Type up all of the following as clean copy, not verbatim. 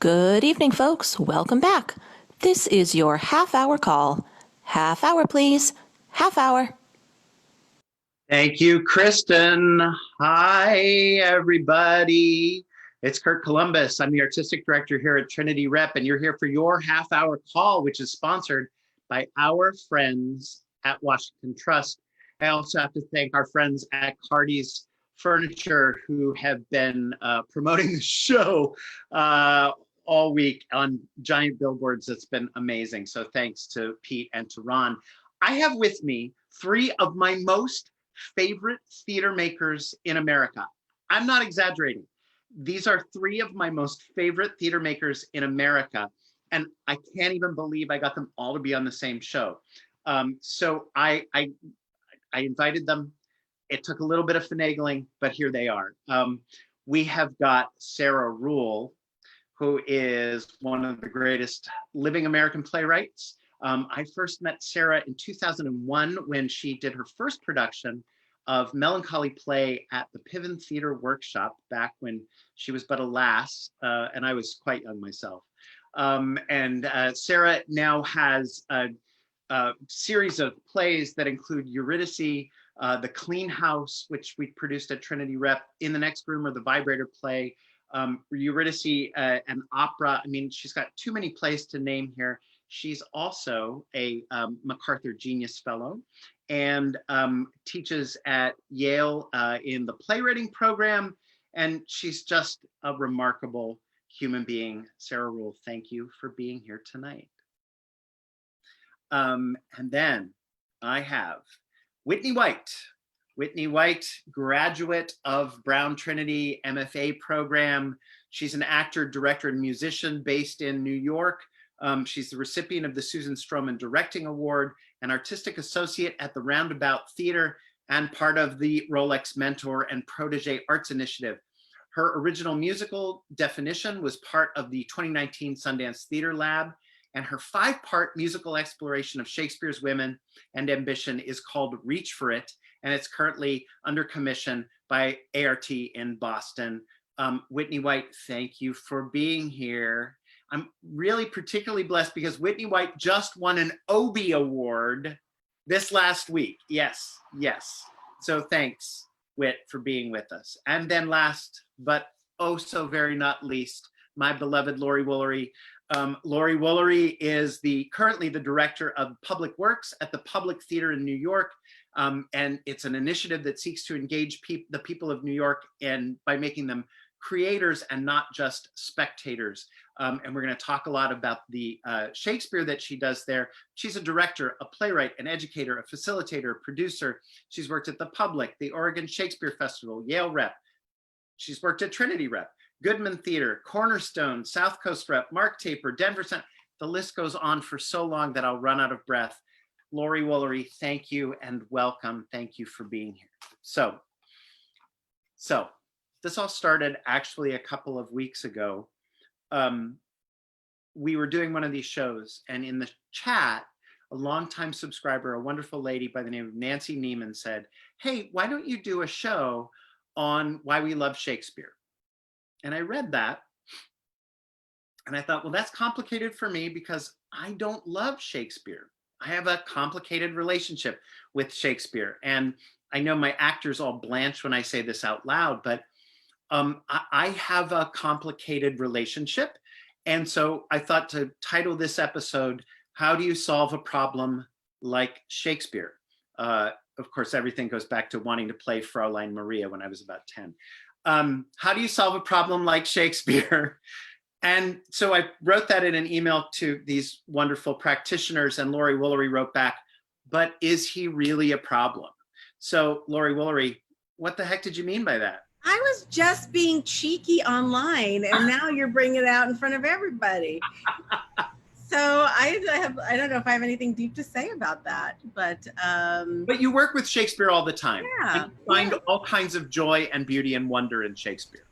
Good evening, folks. Welcome back. This is your half-hour call. Half hour, please. Half hour. Thank you, Kristen. Hi, everybody. It's Curt Columbus. I'm the artistic director here at Trinity Rep, and you're here for your half-hour call, which is sponsored by our friends at Washington Trust. I also have to thank our friends at Cardi's Furniture who have been promoting the show all week on giant billboards. It's been amazing. So thanks to Pete and to Ron. I have with me three of my most favorite theater makers in America. I'm not exaggerating. These are three of my most favorite theater makers in America. And I can't even believe I got them all to be on the same show. So I invited them. It took a little bit of finagling, but here they are. We have got Sarah Ruhl, who is one of the greatest living American playwrights. I first met Sarah in 2001 when she did her first production of Melancholy play at the Piven Theater Workshop back when she was but a lass, and I was quite young myself. Sarah now has a series of plays that include Eurydice, The Clean House, which we produced at Trinity Rep, In the Next Room, or the Vibrator play, Eurydice, an opera. I mean, she's got too many plays to name here. She's also a MacArthur Genius Fellow and teaches at Yale in the playwriting program. And she's just a remarkable human being. Sarah Ruhl, thank you for being here tonight. And then I have Whitney White. Whitney White, graduate of Brown Trinity MFA program. She's an actor, director, and musician based in New York. She's the recipient of the Susan Stroman Directing Award, an artistic associate at the Roundabout Theater, and part of the Rolex Mentor and Protege Arts Initiative. Her original musical, Definition, was part of the 2019 Sundance Theater Lab, and her 5-part musical exploration of Shakespeare's women and ambition is called Reach for It, and it's currently under commission by ART in Boston. Whitney White, thank you for being here. I'm really particularly blessed because Whitney White just won an Obie Award this last week. Yes, yes. So thanks, Whit, for being with us. And then last, but oh so very not least, my beloved Lorie Woolery. Lorie Woolery is currently the director of public works at the Public Theater in New York. And it's an initiative that seeks to engage the people of New York by making them creators and not just spectators. And we're going to talk a lot about the Shakespeare that she does there. She's a director, a playwright, an educator, a facilitator, a producer. She's worked at the Public, the Oregon Shakespeare Festival, Yale Rep. She's worked at Trinity Rep, Goodman Theater, Cornerstone, South Coast Rep, Mark Taper, Denver Center. The list goes on for so long that I'll run out of breath. Lorie Woolery, thank you and welcome. Thank you for being here. So this all started actually a couple of weeks ago. We were doing one of these shows, and in the chat, a longtime subscriber, a wonderful lady by the name of Nancy Neiman said, hey, why don't you do a show on why we love Shakespeare? And I read that, and I thought, well, that's complicated for me because I don't love Shakespeare. I have a complicated relationship with Shakespeare. And I know my actors all blanch when I say this out loud, but I have a complicated relationship. And so I thought to title this episode, How Do You Solve a Problem Like Shakespeare? Of course, everything goes back to wanting to play Fraulein Maria when I was about 10. How do you solve a problem like Shakespeare? And so I wrote that in an email to these wonderful practitioners, and Lorie Woolery wrote back, but is he really a problem? So Lorie Woolery, what the heck did you mean by that? I was just being cheeky online, and now you're bringing it out in front of everybody. So I don't know if I have anything deep to say about that, but you work with Shakespeare all the time. Yeah, and you find all kinds of joy and beauty and wonder in Shakespeare.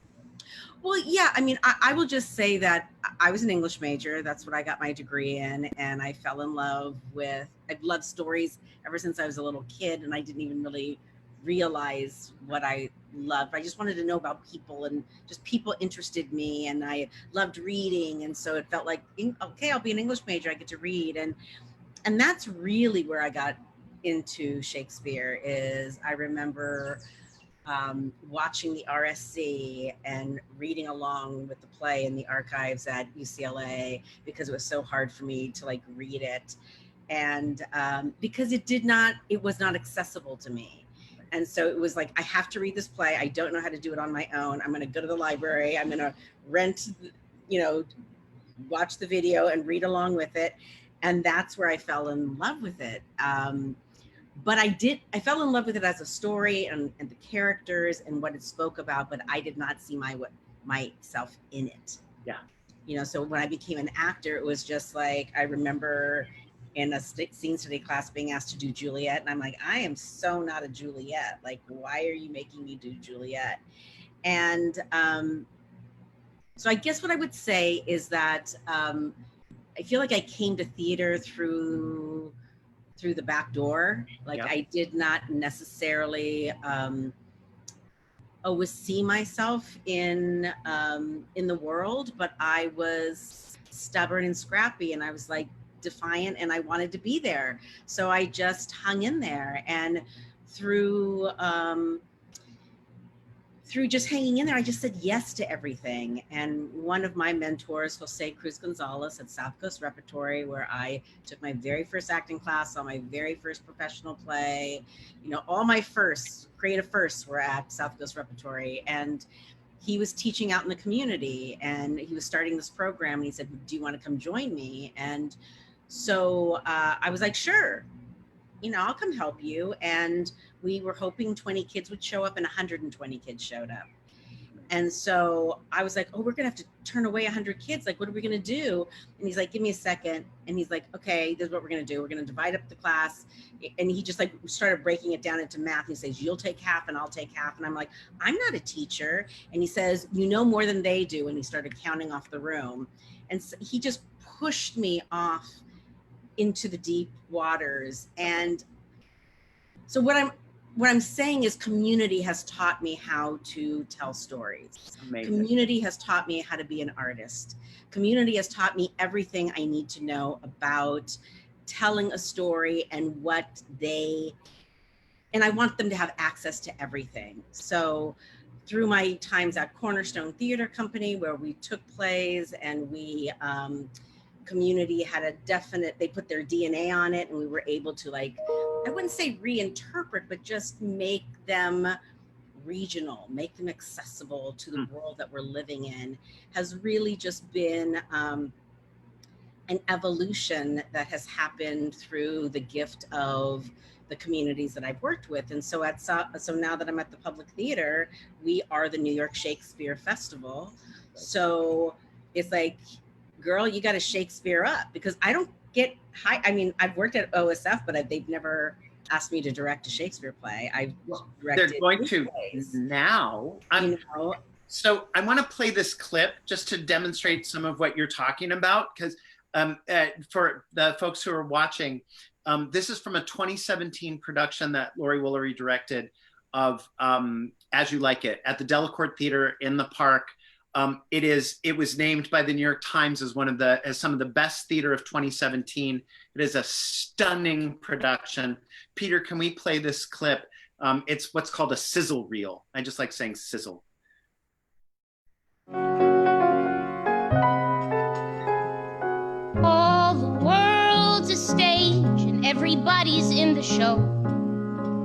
Well, yeah, I mean, I will just say that I was an English major. That's what I got my degree in. And I fell in love with, I've loved stories ever since I was a little kid. And I didn't even really realize what I loved. I just wanted to know about people, and just people interested me, and I loved reading. And so it felt like, okay, I'll be an English major. I get to read. And that's really where I got into Shakespeare. Is I remember watching the RSC and reading along with the play in the archives at UCLA, because it was so hard for me to like read it. And because it was not accessible to me. And so it was like, I have to read this play. I don't know how to do it on my own. I'm going to go to the library. I'm going to rent, watch the video and read along with it. And that's where I fell in love with it. But I fell in love with it as a story and the characters and what it spoke about, but I did not see myself in it. Yeah. So when I became an actor, it was just like, I remember in a scene study class being asked to do Juliet. And I'm like, I am so not a Juliet. Like, why are you making me do Juliet? And so I guess what I would say is that I feel like I came to theater through the back door. Like, Yep. I did not necessarily always see myself in the world, but I was stubborn and scrappy, and I was like defiant, and I wanted to be there. So I just hung in there, and through just hanging in there, I just said yes to everything. And one of my mentors, Jose Cruz Gonzalez at South Coast Repertory, where I took my very first acting class, saw my very first professional play, all my creative firsts were at South Coast Repertory. And he was teaching out in the community, and he was starting this program, and he said, do you want to come join me? And so I was like, sure, I'll come help you. And we were hoping 20 kids would show up, and 120 kids showed up. And so I was like, oh, we're going to have to turn away 100 kids. Like, what are we going to do? And he's like, give me a second. And he's like, okay, this is what we're going to do. We're going to divide up the class. And he just like started breaking it down into math. He says, you'll take half and I'll take half. And I'm like, I'm not a teacher. And he says, you know more than they do. And he started counting off the room. And so he just pushed me off into the deep waters. And so what I'm saying is, community has taught me how to tell stories. Amazing. Community has taught me how to be an artist. Community has taught me everything I need to know about telling a story and and I want them to have access to everything. So through my times at Cornerstone Theater Company, where we took plays and community had they put their DNA on it, and we were able to, like, I wouldn't say reinterpret, but just make them regional, make them accessible to the world that we're living in, has really just been an evolution that has happened through the gift of the communities that I've worked with. And so so now that I'm at the Public Theater, we are the New York Shakespeare Festival. So it's like, girl, you got to Shakespeare up, because I don't get high. I mean, I've worked at OSF, but they've never asked me to direct a Shakespeare play. I've directed. They're going to plays, now. So I want to play this clip just to demonstrate some of what you're talking about, because for the folks who are watching, this is from a 2017 production that Lorie Woolery directed of As You Like It at the Delacorte Theater in the Park. It was named by the New York Times as some of the best theater of 2017. It is a stunning production. Peter, can we play this clip? It's what's called a sizzle reel. I just like saying sizzle. All the world's a stage and everybody's in the show.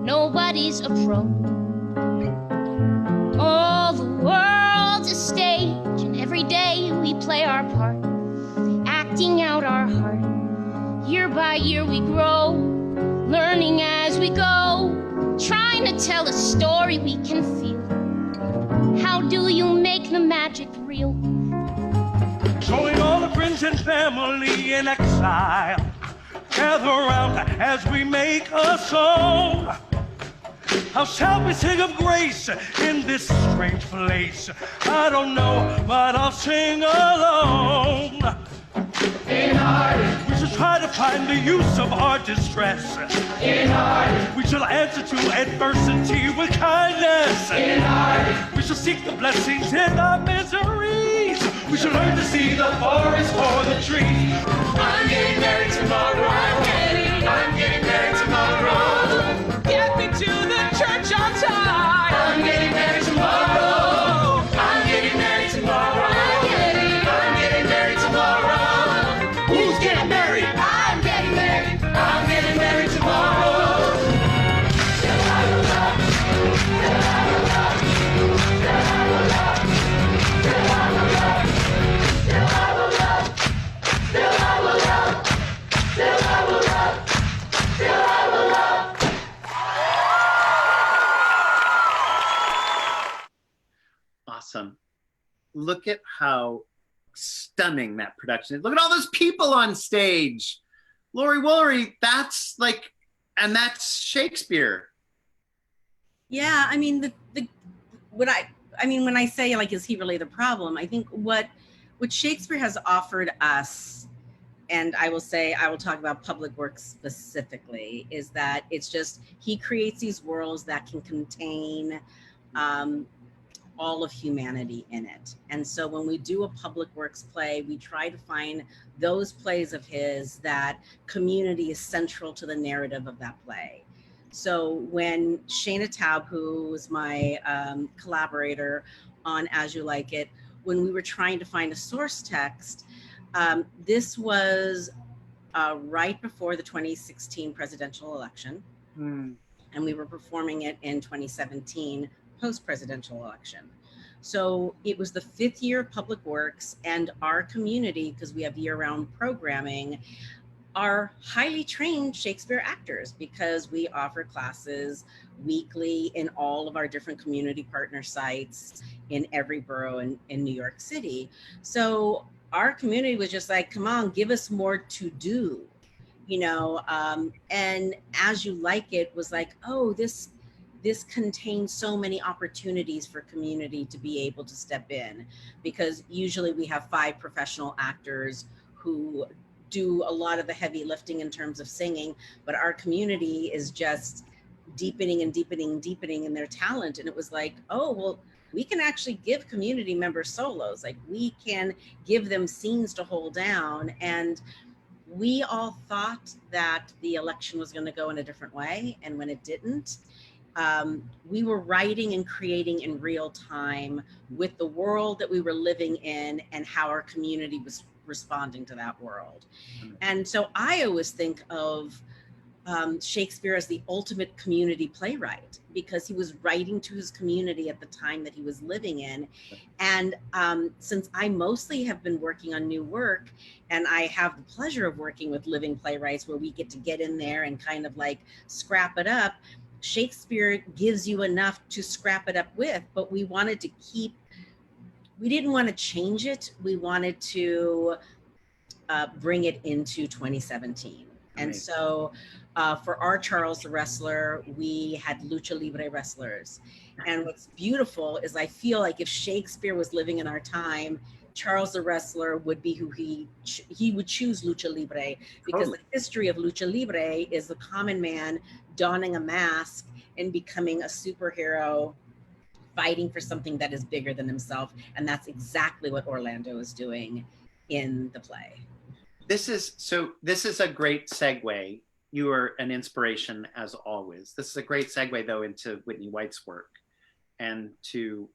Nobody's a pro. All the world's a stage and every day we play our part, acting out our heart. Year by year we grow, learning as we go, trying to tell a story we can feel. How do you make the magic real? Showing all the friends and family in exile, gather around as we make a song. How shall we sing of grace in this strange place? I don't know, but I'll sing along. In art, we shall try to find the use of our distress. In art. We shall answer to adversity with kindness. In art. We shall seek the blessings in our miseries. We shall learn to see the forest for the trees. I'm getting married tomorrow. I'm getting married tomorrow. Get me to the church on time. I'm getting married tomorrow. I'm getting married tomorrow. I'm getting married tomorrow. Who's getting married? I'm getting married. I'm getting married tomorrow. Awesome. Look at how stunning that production is. Look at all those people on stage. Lorie Woolery, that's like, and that's Shakespeare. Yeah, I mean, when I say, like, is he really the problem? I think what Shakespeare has offered us, and I will talk about public works specifically, is that it's just, he creates these worlds that can contain all of humanity in it. And so when we do a public works play, we try to find those plays of his that community is central to the narrative of that play. So when Shana Taub, who was my collaborator on As You Like It, when we were trying to find a source text, this was right before the 2016 presidential election. And we were performing it in 2017 post-presidential election. So it was the 5th year of public works, and our community, because we have year-round programming, are highly trained Shakespeare actors, because we offer classes weekly in all of our different community partner sites in every borough in New York City. So our community was just like, come on, give us more to do, you know? And As You Like It was like, oh, this contains so many opportunities for community to be able to step in, because usually we have 5 professional actors who do a lot of the heavy lifting in terms of singing, but our community is just deepening and deepening and deepening in their talent. And it was like, oh, well, we can actually give community members solos. Like, we can give them scenes to hold down. And we all thought that the election was going to go in a different way. And when it didn't, we were writing and creating in real time with the world that we were living in and how our community was responding to that world. And so I always think of Shakespeare as the ultimate community playwright, because he was writing to his community at the time that he was living in. And since I mostly have been working on new work, and I have the pleasure of working with living playwrights where we get to get in there and kind of like scrap it up, Shakespeare gives you enough to scrap it up with, but we wanted to keep, we didn't want to change it. We wanted to bring it into 2017. And so for our Charles the Wrestler, we had lucha libre wrestlers. And what's beautiful is I feel like if Shakespeare was living in our time, Charles the Wrestler would be who he would choose lucha libre, because the history of lucha libre is the common man donning a mask and becoming a superhero, fighting for something that is bigger than himself. And that's exactly what Orlando is doing in the play. This is a great segue. You are an inspiration as always. This is a great segue though into Whitney White's work, and to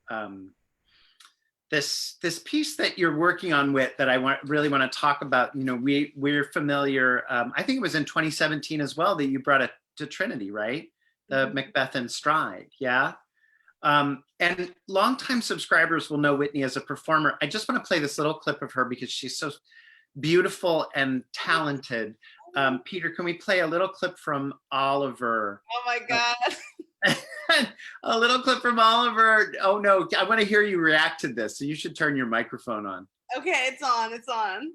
this piece that you're working on with, that I really want to talk about. You know, we're familiar. I think it was in 2017 as well that you brought it to Trinity, right? The Macbeth in Stride, yeah. And longtime subscribers will know Whitney as a performer. I just want to play this little clip of her because she's so beautiful and talented. Peter, can we play a little clip from Oliver? Oh my God. A little clip from Oliver. Oh no, I want to hear you react to this. So you should turn your microphone on. Okay, it's on, it's on.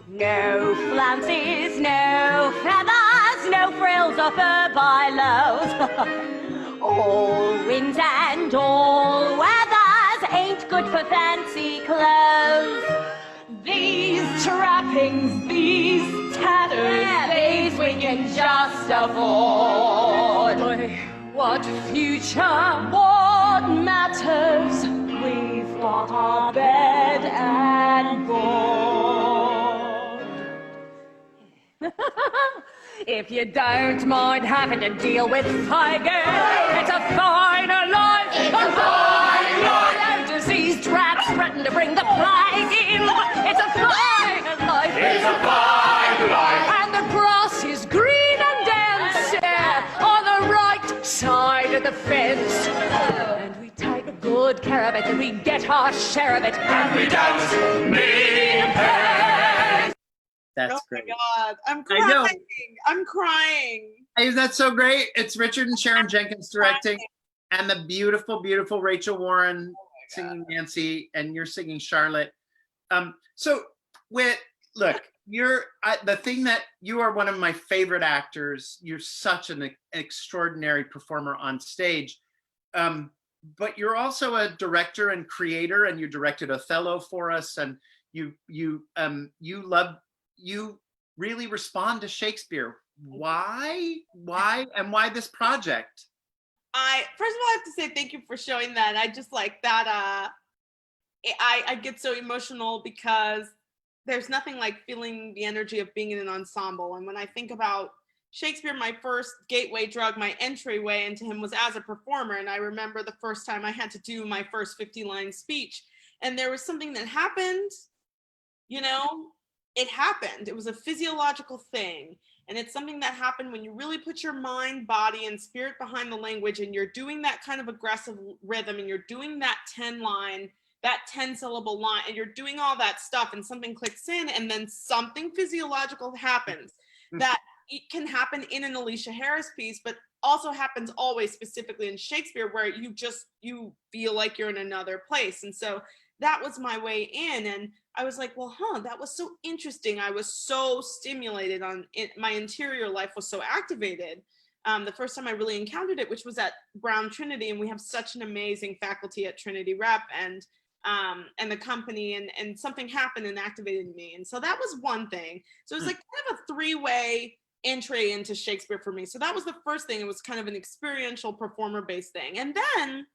No flounces, no feathers, no frills or fur bylows. All winds and all weathers ain't good for fancy clothes. These trappings things these tattered days we can just afford. Boy, what future, what matters? We've got our bed and board. If you don't mind having to deal with figures, it's a finer life. It's a fine life. Diseased rats threaten to bring the plague in. It's a finer life. It's a fine life. And the grass is green and dense on the right side of the fence. And we take good care of it, and we get our share of it, and we don't need pay. That's great. Oh my God, I'm I know. crying. I'm crying. Isn't that so great? It's Richard and Sharon Jenkins directing, and the beautiful, beautiful Rachel Warren singing Nancy, and you're singing Charlotte. So, look, the thing that you are one of my favorite actors. You're such an extraordinary performer on stage, but you're also a director and creator, and you directed Othello for us, and you really respond to Shakespeare. Why, and why this project? First of all, I have to say thank you for showing that. I just like that. I get so emotional because there's nothing like feeling the energy of being in an ensemble. And when I think about Shakespeare, my first gateway drug, my entryway into him was as a performer. And I remember the first time I had to do my first 50-line speech, and there was something that happened, it happened. It was a physiological thing. And it's something that happened when you really put your mind, body, and spirit behind the language, and you're doing that kind of aggressive rhythm, and you're doing that 10-syllable line, and you're doing all that stuff, and something clicks in, and then something physiological happens that it can happen in an Alicia Harris piece, but also happens always specifically in Shakespeare, where you feel like you're in another place. And so that was my way in. And I was like, well, that was so interesting. I was so stimulated my interior life was so activated. The first time I really encountered it, which was at Brown Trinity, and we have such an amazing faculty at Trinity Rep, and the company, and something happened and activated me. And so that was one thing. So it was like kind of a three-way entry into Shakespeare for me. So that was the first thing. It was kind of an experiential performer-based thing. And then,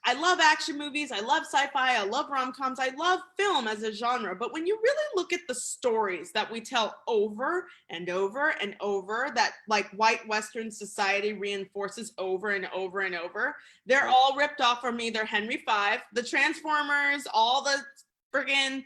I love action movies, I love sci-fi, I love rom-coms, I love film as a genre, but when you really look at the stories that we tell over and over and over, that like white Western society reinforces over and over and over, they're all ripped off from either Henry V, the Transformers, all the friggin',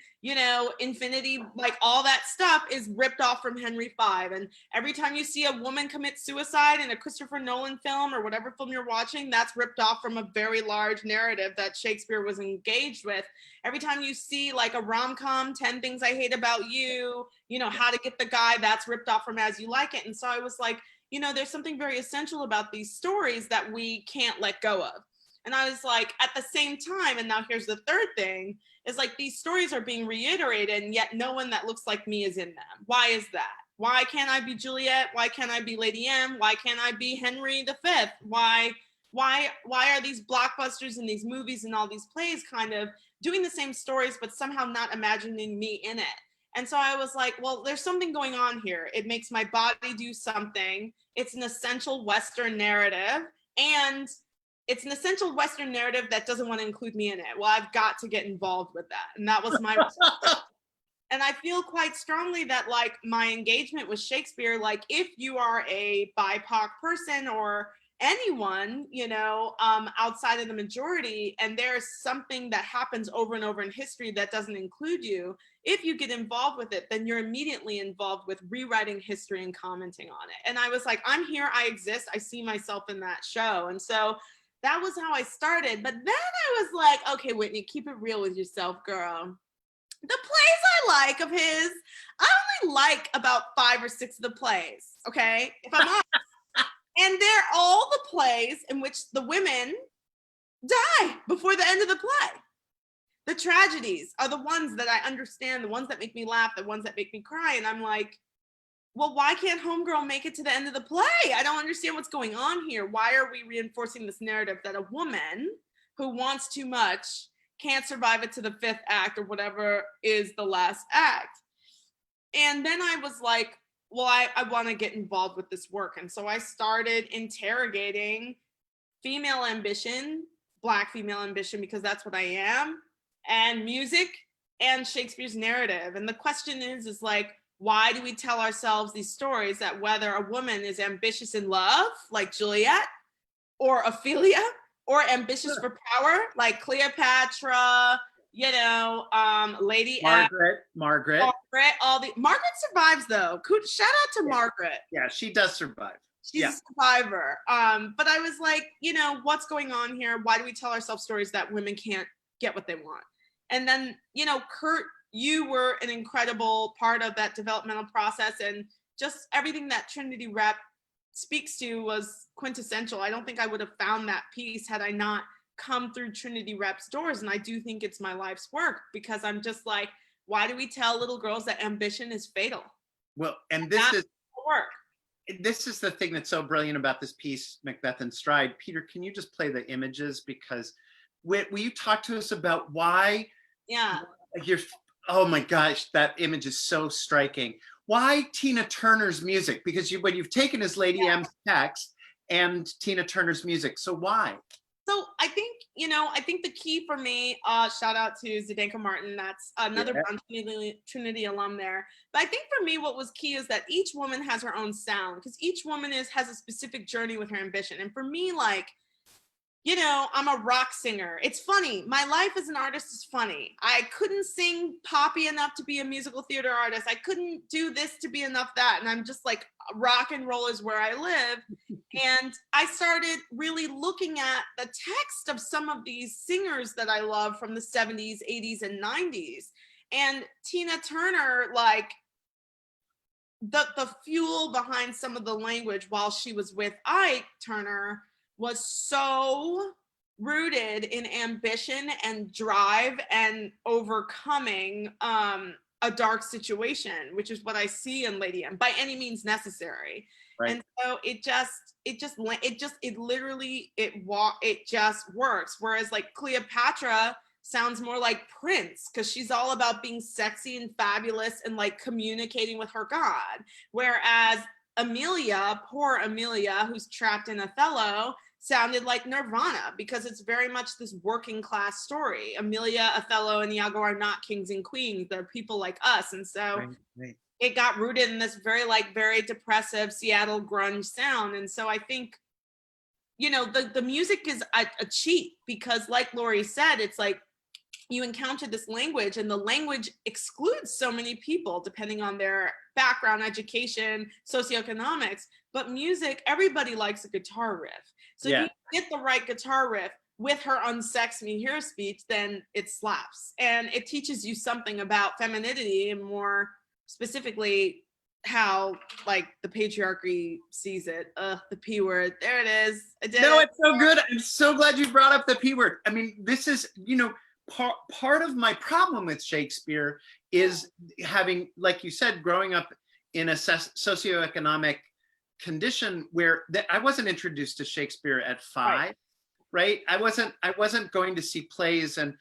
Infinity, like all that stuff is ripped off from Henry V. And every time you see a woman commit suicide in a Christopher Nolan film or whatever film you're watching, that's ripped off from a very large narrative that Shakespeare was engaged with. Every time you see like a rom-com, 10 Things I Hate About You, How to Get the Guy, that's ripped off from As You Like It. And so I was like, there's something very essential about these stories that we can't let go of. And I was like, at the same time, and now here's the third thing, is like these stories are being reiterated, and yet no one that looks like me is in them. Why is that? Why can't I be Juliet? Why can't I be Lady M? Why can't I be Henry V? Why are these blockbusters and these movies and all these plays kind of doing the same stories, but somehow not imagining me in it? And so I was like, well, there's something going on here. It makes my body do something. It's an essential Western narrative, and it's an essential Western narrative that doesn't want to include me in it. Well, I've got to get involved with that. And that was my response. And I feel quite strongly that like my engagement with Shakespeare, like if you are a BIPOC person or anyone, outside of the majority, and there's something that happens over and over in history that doesn't include you, if you get involved with it, then you're immediately involved with rewriting history and commenting on it. And I was like, I'm here, I exist, I see myself in that show. And so that was how I started. But then I was like, okay, Whitney, keep it real with yourself, girl. The plays I like of his, I only like about 5 or 6 of the plays, okay? If I'm honest. And they're all the plays in which the women die before the end of the play. The tragedies are the ones that I understand, the ones that make me laugh, the ones that make me cry. And I'm like, well, why can't Homegirl make it to the end of the play? I don't understand what's going on here. Why are we reinforcing this narrative that a woman who wants too much can't survive it to the 5th act or whatever is the last act? And then I was like, well, I want to get involved with this work. And so I started interrogating female ambition, Black female ambition, because that's what I am, and music and Shakespeare's narrative. And the question is like, why do we tell ourselves these stories that whether a woman is ambitious in love, like Juliet, or Ophelia, or ambitious for power, like Cleopatra, you know, Lady Margaret. Margaret survives though. Shout out to Margaret. Yeah, she does survive. She's a survivor. But I was like, you know, what's going on here? Why do we tell ourselves stories that women can't get what they want? And then, you know, Curt, you were an incredible part of that developmental process, and just everything that Trinity Rep speaks to was quintessential. I don't think I would have found that piece had I not come through Trinity Rep's doors. And I do think it's my life's work, because I'm just like, why do we tell little girls that ambition is fatal? Well, and That's work. This is the thing that's so brilliant about this piece, Macbeth in Stride. Peter, can you just play the images? Because will you talk to us about why oh my gosh, that image is so striking. Why Tina Turner's music? Because what you've taken is Lady M's text and Tina Turner's music. So why? So I think, you know, I think the key for me, shout out to Zdenka Martin, that's another Brown Trinity alum there. But I think for me, what was key is that each woman has her own sound, because each woman has a specific journey with her ambition. And for me, like, you know, I'm a rock singer. It's funny. My life as an artist is funny. I couldn't sing poppy enough to be a musical theater artist. I couldn't do this to be enough that. And I'm just like, rock and roll is where I live. And I started really looking at the text of some of these singers that I love from the 70s, 80s, and 90s. And Tina Turner, like, the fuel behind some of the language while she was with Ike Turner was so rooted in ambition and drive and overcoming a dark situation, which is what I see in Lady M, by any means necessary. Right. And so it just works. Whereas like Cleopatra sounds more like Prince, because she's all about being sexy and fabulous and like communicating with her God. Whereas Amelia, poor Amelia, who's trapped in Othello, sounded like Nirvana, because it's very much this working class story. Amelia, Othello, and Iago are not kings and queens. They're people like us. And so it got rooted in this very depressive Seattle grunge sound. And so I think, you know, the music is a cheat, because like Laurie said, it's like you encounter this language, and the language excludes so many people depending on their background, education, socioeconomics. But music, everybody likes a guitar riff. So if you get the right guitar riff with her unsex me here speech, then it slaps. And it teaches you something about femininity, and more specifically how like the patriarchy sees it. The P word, there it is. No, it's so good. I'm so glad you brought up the P word. I mean, this is, you know, part of my problem with Shakespeare is having, like you said, growing up in a socioeconomic condition where I wasn't introduced to Shakespeare at 5, right? I wasn't going to see plays, and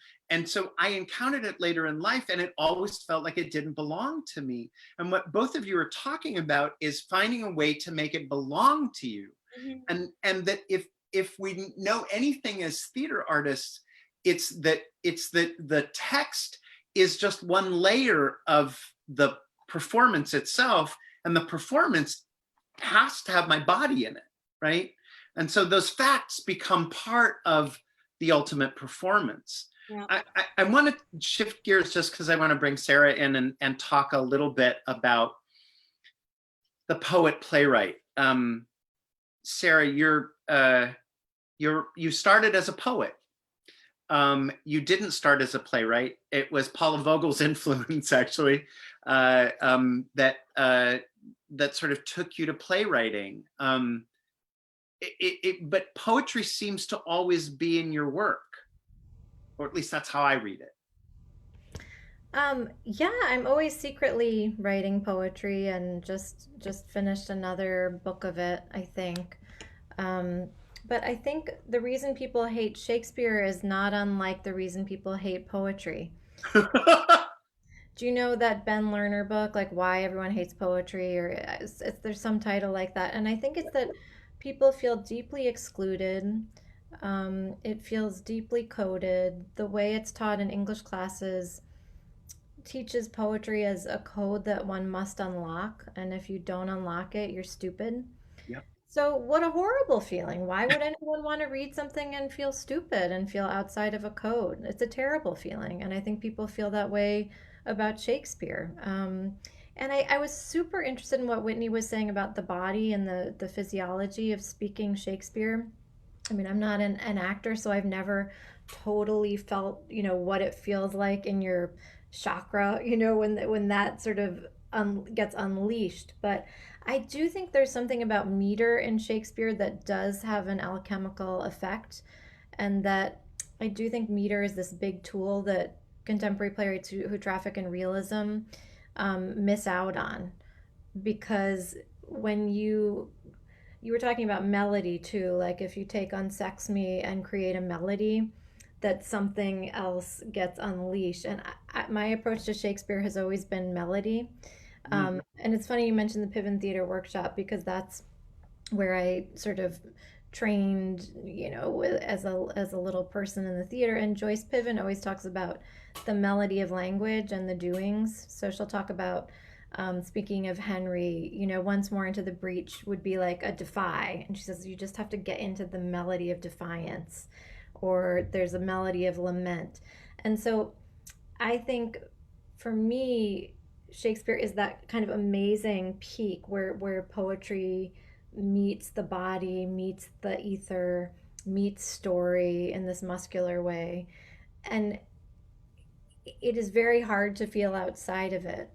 so I encountered it later in life, and it always felt like it didn't belong to me. And what both of you are talking about is finding a way to make it belong to you. Mm-hmm. And that if we know anything as theater artists, it's that the text is just one layer of the performance itself, and the performance has to have my body in it, right? And so those facts become part of the ultimate performance. Yeah. I want to shift gears just because I want to bring Sarah in and talk a little bit about the poet playwright. Sarah, you started as a poet. You didn't start as a playwright. It was Paula Vogel's influence, actually, that sort of took you to playwriting. But poetry seems to always be in your work, or at least that's how I read it. Yeah, I'm always secretly writing poetry, and just finished another book of it, I think. But I think the reason people hate Shakespeare is not unlike the reason people hate poetry. Do you know that Ben Lerner book, like Why Everyone Hates Poetry, or there's some title like that? And I think it's that people feel deeply excluded. It feels deeply coded. The way it's taught in English classes teaches poetry as a code that one must unlock, and if you don't unlock it, you're stupid. Yep. So, what a horrible feeling. Why would anyone want to read something and feel stupid and feel outside of a code? It's a terrible feeling. And I think people feel that way about Shakespeare. And I was super interested in what Whitney was saying about the body and the physiology of speaking Shakespeare. I mean, I'm not an actor, so I've never totally felt, what it feels like in your chakra, when that sort of gets unleashed. But I do think there's something about meter in Shakespeare that does have an alchemical effect, and that I do think meter is this big tool that contemporary playwrights who traffic in realism miss out on, because when you were talking about melody too, like if you take Unsex Me and create a melody, that something else gets unleashed. And my approach to Shakespeare has always been melody. And it's funny you mentioned the Piven Theater Workshop, because that's where I sort of trained, as a little person in the theater. And Joyce Piven always talks about the melody of language and the doings. So she'll talk about, speaking of Henry, once more into the breach would be like a defy. And she says, you just have to get into the melody of defiance, or there's a melody of lament. And so I think for me, Shakespeare is that kind of amazing peak where poetry meets the body, meets the ether, meets story in this muscular way. And it is very hard to feel outside of it.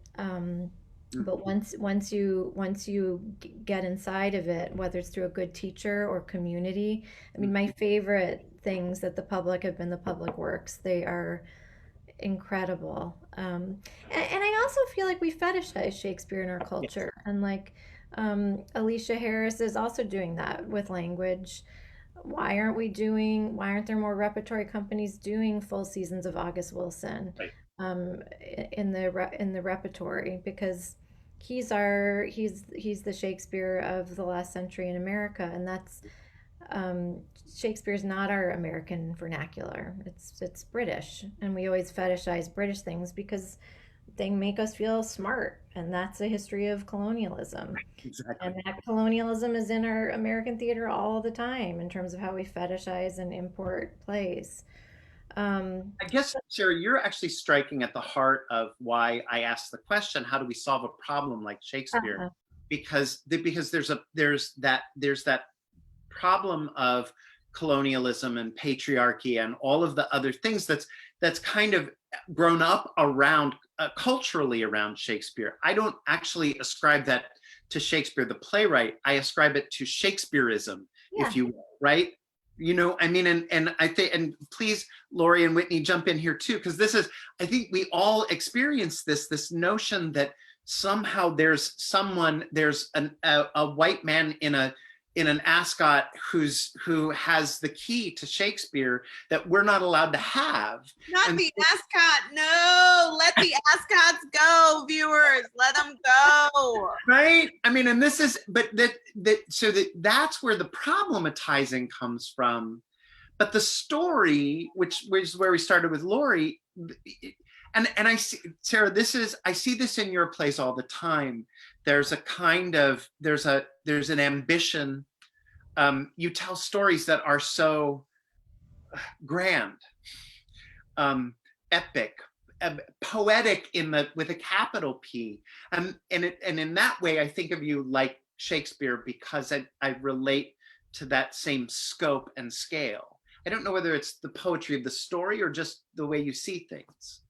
But once you get inside of it, whether it's through a good teacher or community, I mean, my favorite things that the public have been the public works. They are incredible. And I also feel like we fetishize Shakespeare in our culture, and like Alicia Harris is also doing that with language. Why aren't there more repertory companies doing full seasons of August Wilson? Right. In the repertory, because he's the Shakespeare of the last century in America, and that's Shakespeare's not our American vernacular. It's British, and we always fetishize British things because they make us feel smart, and that's a history of colonialism. Exactly. And that colonialism is in our American theater all the time in terms of how we fetishize and import plays. I guess, Sarah, you're actually striking at the heart of why I asked the question, how do we solve a problem like Shakespeare? Because there's that problem of colonialism and patriarchy and all of the other things that's kind of grown up around culturally around Shakespeare. I don't actually ascribe that to Shakespeare the playwright. I ascribe it to Shakespeareism, if you will, right? I mean, and I think, and please, Lorie and Whitney, jump in here too, because I think we all experience this notion that somehow there's a white man in an ascot who has the key to Shakespeare that we're not allowed to have. Not the ascot. No, let the ascots go, viewers. Let them go. Right? I mean, and this is, but that's where the problematizing comes from. But the story, which is where we started with Lorie, and I see, Sarah, I see this in your plays all the time. There's an ambition. You tell stories that are so grand, epic, poetic with a capital P, and in that way, I think of you like Shakespeare because I relate to that same scope and scale. I don't know whether it's the poetry of the story or just the way you see things.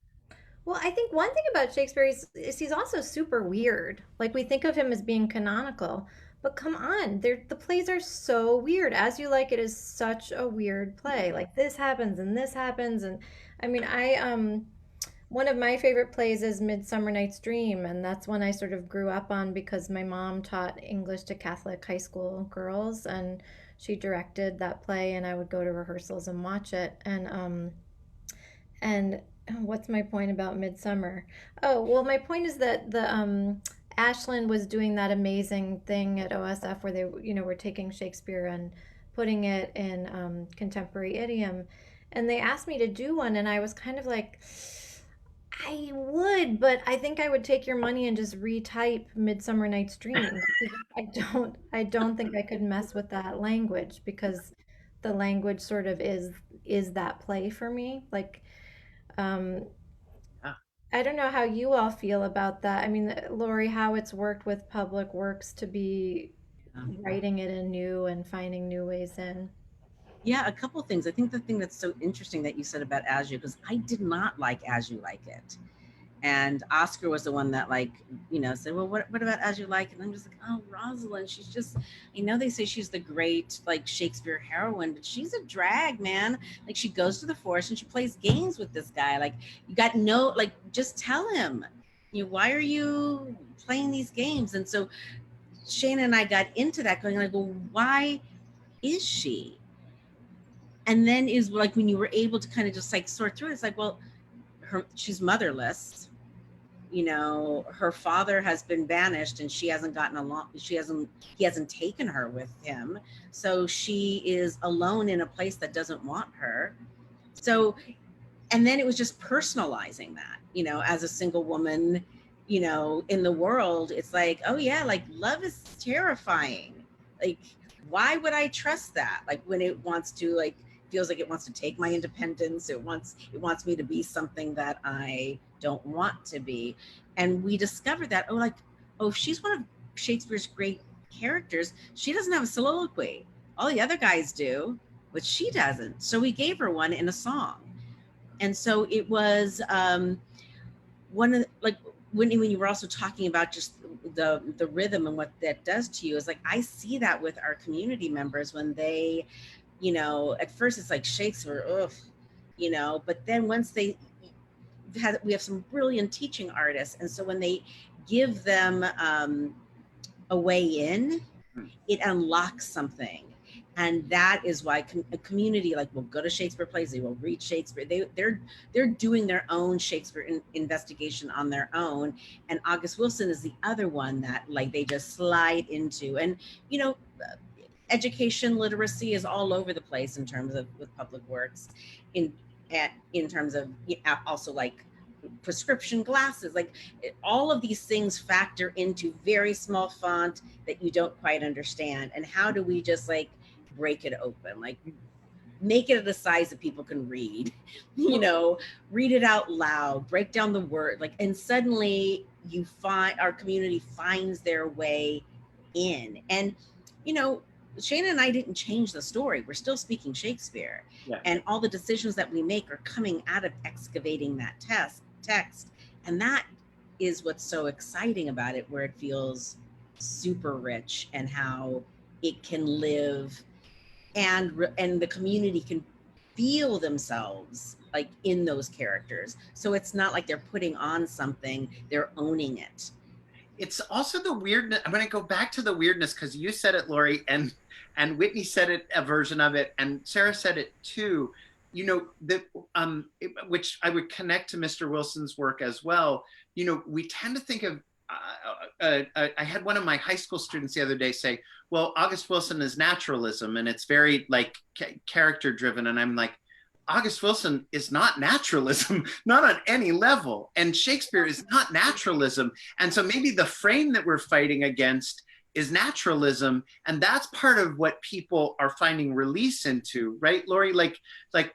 Well, I think one thing about Shakespeare is he's also super weird. Like, we think of him as being canonical, but come on, the plays are so weird. As You Like It is such a weird play. Like, this happens and this happens, and I mean, one of my favorite plays is Midsummer Night's Dream, and that's one I sort of grew up on because my mom taught English to Catholic high school girls, and she directed that play, and I would go to rehearsals and watch it, and What's my point about Midsummer? Oh, well, my point is that the Ashland was doing that amazing thing at OSF where they, were taking Shakespeare and putting it in contemporary idiom. And they asked me to do one, and I was kind of like, I would, but I think I would take your money and just retype Midsummer Night's Dream. I don't think I could mess with that language because the language sort of is that play for me. Like, um, Yeah. I don't know how you all feel about that. I mean, Laurie, how it's worked with Public Works to be writing it anew and finding new ways in. Yeah, a couple of things. I think the thing that's so interesting that you said about As You, because I did not like As You Like It. And Oscar was the one that said, well, what about As You Like It? And I'm just like, oh, Rosalind, she's just, they say she's the great Shakespeare heroine, but she's a drag, man. Like she goes to the forest and she plays games with this guy. Like you got just tell him, why are you playing these games? And so Shana and I got into that going like, well, why is she? And then is like when you were able to kind of just sort through it, it's like, well, she's motherless. Her father has been banished and she hasn't gotten along. He hasn't taken her with him. So she is alone in a place that doesn't want her. So, and then it was just personalizing that, as a single woman, in the world, it's like, oh yeah, like love is terrifying. Like, why would I trust that? Like when it wants to feels like it wants to take my independence. It wants me to be something that I don't want to be. And we discovered that, if she's one of Shakespeare's great characters, she doesn't have a soliloquy. All the other guys do, but she doesn't. So we gave her one in a song. And so it was one of Whitney, when you were also talking about just the rhythm and what that does to you, is like, I see that with our community members when they, at first it's like Shakespeare, but then once we have some brilliant teaching artists. And so when they give them a way in, it unlocks something. And that is why a community will go to Shakespeare plays, they will read Shakespeare. They're doing their own Shakespeare investigation on their own. And August Wilson is the other one that they just slide into. And, education literacy is all over the place in terms of with Public Works, in terms of also prescription glasses, all of these things factor into very small font that you don't quite understand. And how do we just break it open, make it at a size that people can read, read it out loud, break down the word, and suddenly you find our community finds their way in. And Shana and I didn't change the story. We're still speaking Shakespeare. Yeah. And all the decisions that we make are coming out of excavating that text. And that is what's so exciting about it, where it feels super rich and how it can live and the community can feel themselves in those characters. So it's not like they're putting on something, they're owning it. It's also the weirdness. I'm going to go back to the weirdness because you said it, Laurie, and Whitney said it, a version of it, and Sarah said it too. Which I would connect to Mr. Wilson's work as well. We tend to think of. I had one of my high school students the other day say, "Well, August Wilson is naturalism, and it's very character driven," and I'm like, August Wilson is not naturalism, not on any level. And Shakespeare is not naturalism. And so maybe the frame that we're fighting against is naturalism. And that's part of what people are finding release into, right, Laurie? Like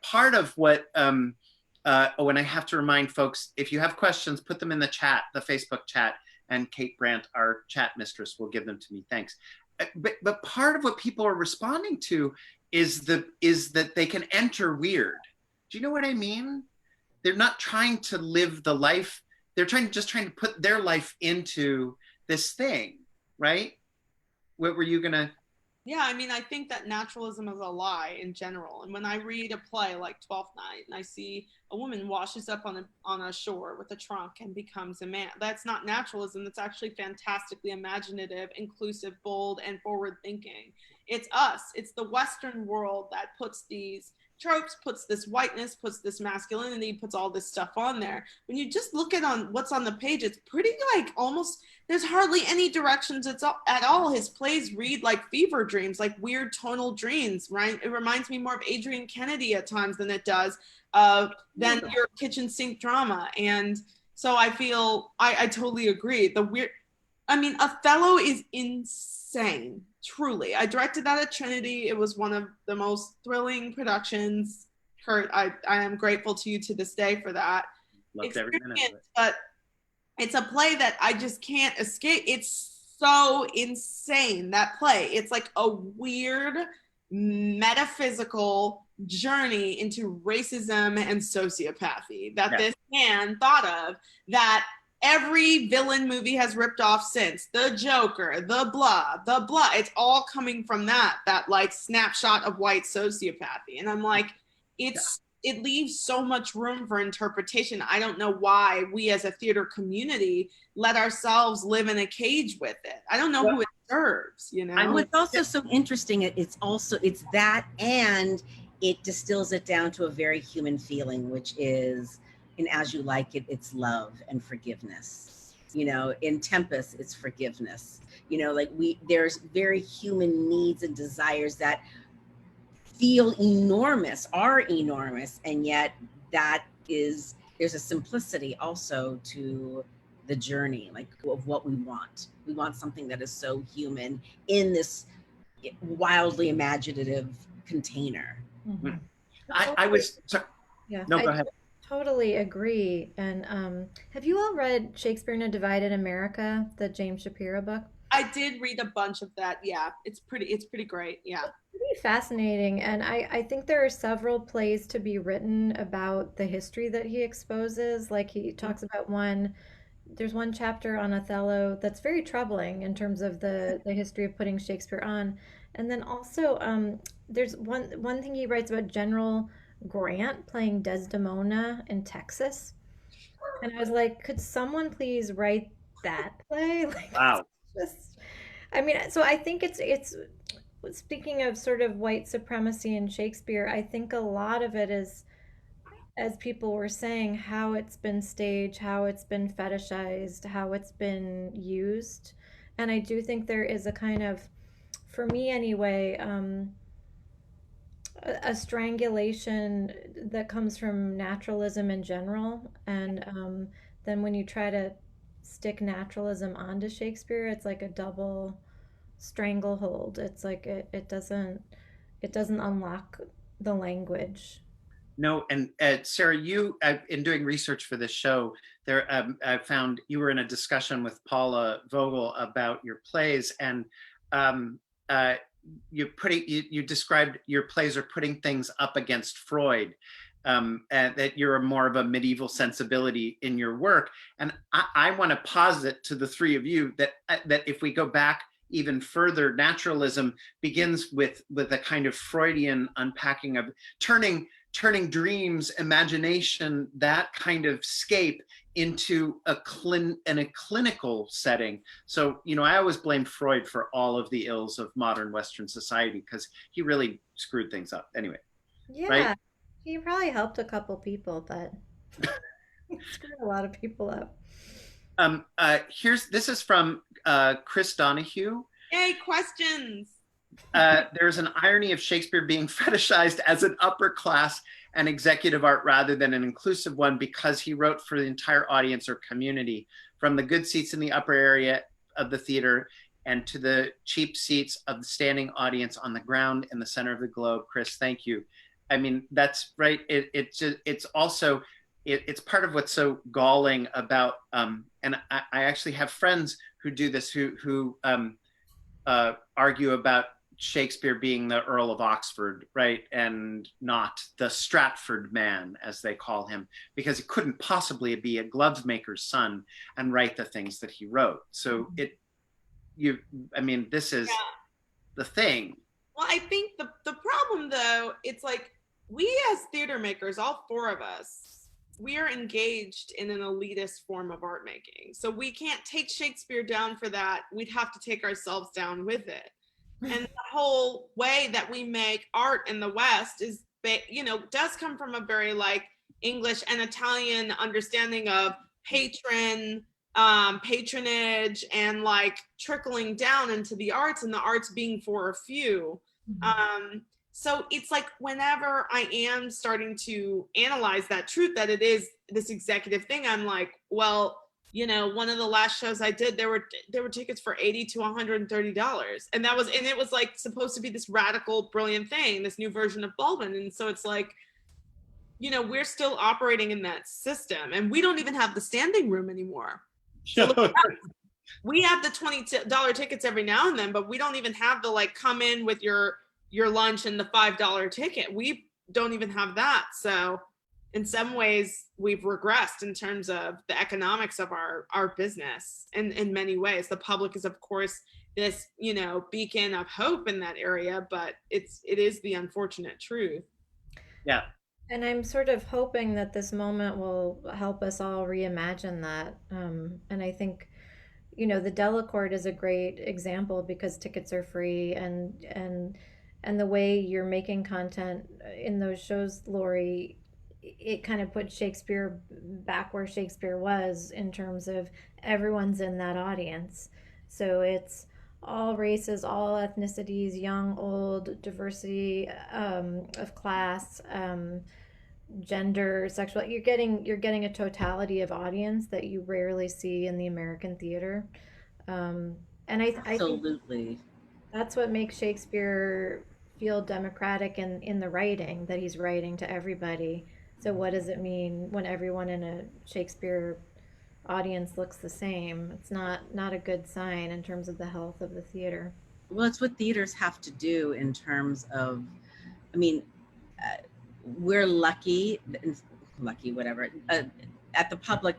part of what, and I have to remind folks, if you have questions, put them in the chat, the Facebook chat, and Kate Brandt, our chat mistress, will give them to me. Thanks. But part of what people are responding to is that they can enter weird. Do you know what I mean? They're not trying to live the life. They're just trying to put their life into this thing, right? What were you gonna? Yeah, I mean, I think that naturalism is a lie in general. And when I read a play like Twelfth Night and I see a woman washes up on a shore with a trunk and becomes a man, that's not naturalism. That's actually fantastically imaginative, inclusive, bold, and forward thinking. It's us. It's the Western world that puts these tropes, puts this whiteness, puts this masculinity, puts all this stuff on there. When you just look at what's on the page, it's pretty like almost, there's hardly any directions at all. His plays read like fever dreams, like weird tonal dreams, right? It reminds me more of Adrian Kennedy at times than it does than your kitchen sink drama. And so I feel, I totally agree. Othello is insane. Truly, I directed that at Trinity. It was one of the most thrilling productions. Curt, I am grateful to you to this day for that. Loved every minute of it. But it's a play that I just can't escape. It's so insane, that play. It's like a weird metaphysical journey into racism and sociopathy that this man thought of, that every villain movie has ripped off since. The Joker, the blah. It's all coming from that like snapshot of white sociopathy. And I'm like, it leaves so much room for interpretation. I don't know why we as a theater community let ourselves live in a cage with it. I don't know who it serves, you know? And what's also so interesting, it's that, and it distills it down to a very human feeling, which is, and As You Like It, it's love and forgiveness. You know, in Tempest, it's forgiveness. You know, like there's very human needs and desires that feel enormous, are enormous, and yet there's a simplicity also to the journey, like of what we want. We want something that is so human in this wildly imaginative container. Mhm. I was sorry. Yeah. No, go ahead. Totally agree. And have you all read Shakespeare in a Divided America, the James Shapiro book? I did read a bunch of that. Yeah, it's pretty great. Yeah. It's pretty fascinating. And I think there are several plays to be written about the history that he exposes. Like he talks about there's one chapter on Othello that's very troubling in terms of the history of putting Shakespeare on. And then also there's one thing he writes about General Grant playing Desdemona in Texas. And I was like, could someone please write that play? Like, Wow. So I think it's speaking of sort of white supremacy in Shakespeare, I think a lot of it is, as people were saying, how it's been staged, how it's been fetishized, how it's been used. And I do think there is a kind of, for me anyway, a strangulation that comes from naturalism in general. And then when you try to stick naturalism onto Shakespeare, it's like a double stranglehold. It's like it doesn't unlock the language. No, and Sarah, you in doing research for this show, I found you were in a discussion with Paula Vogel about your plays, and you described your plays are putting things up against Freud, and that you're more of a medieval sensibility in your work. And I want to posit to the three of you that if we go back even further, naturalism begins with a kind of Freudian unpacking of turning dreams, imagination, that kind of scape into a clinical setting. So, you know, I always blame Freud for all of the ills of modern Western society because he really screwed things up. Anyway. Yeah, right? He probably helped a couple people, but he screwed a lot of people up. This is from Chris Donahue. Yay, questions. There's an irony of Shakespeare being fetishized as an upper class and executive art rather than an inclusive one because he wrote for the entire audience or community, from the good seats in the upper area of the theater and to the cheap seats of the standing audience on the ground in the center of the globe. Chris, thank you. I mean, that's right. It's also part of what's so galling about, and I actually have friends who do this, who argue about Shakespeare being the Earl of Oxford, right? And not the Stratford man, as they call him, because he couldn't possibly be a glovemaker's son and write the things that he wrote. So this is the thing. Well, I think the problem though, it's like we as theater makers, all four of us, we are engaged in an elitist form of art making. So we can't take Shakespeare down for that. We'd have to take ourselves down with it. And the whole way that we make art in the West is does come from a very like English and Italian understanding of patronage and like trickling down into the arts, and the arts being for a few. So it's like whenever I am starting to analyze that truth, that it is this executive thing, I'm like, well, one of the last shows I did, there were tickets for $80 to $130, and it was like supposed to be this radical, brilliant thing, this new version of Baldwin, and so it's like, we're still operating in that system, and we don't even have the standing room anymore. So we have the $20 tickets every now and then, but we don't even have the like come in with your lunch and the $5 ticket. We don't even have that. So in some ways we've regressed in terms of the economics of our business. And in many ways, the public is of course this, beacon of hope in that area, but it is the unfortunate truth. Yeah. And I'm sort of hoping that this moment will help us all reimagine that. And I think, the Delacorte is a great example because tickets are free, and the way you're making content in those shows, Laurie, it kind of puts Shakespeare back where Shakespeare was in terms of everyone's in that audience. So it's all races, all ethnicities, young, old, diversity of class, gender, sexual. You're getting a totality of audience that you rarely see in the American theater. And I Absolutely. think that's what makes Shakespeare feel democratic in the writing, that he's writing to everybody. So what does it mean when everyone in a Shakespeare audience looks the same? It's not a good sign in terms of the health of the theater. Well, it's what theaters have to do in terms of, we're lucky, whatever, at the public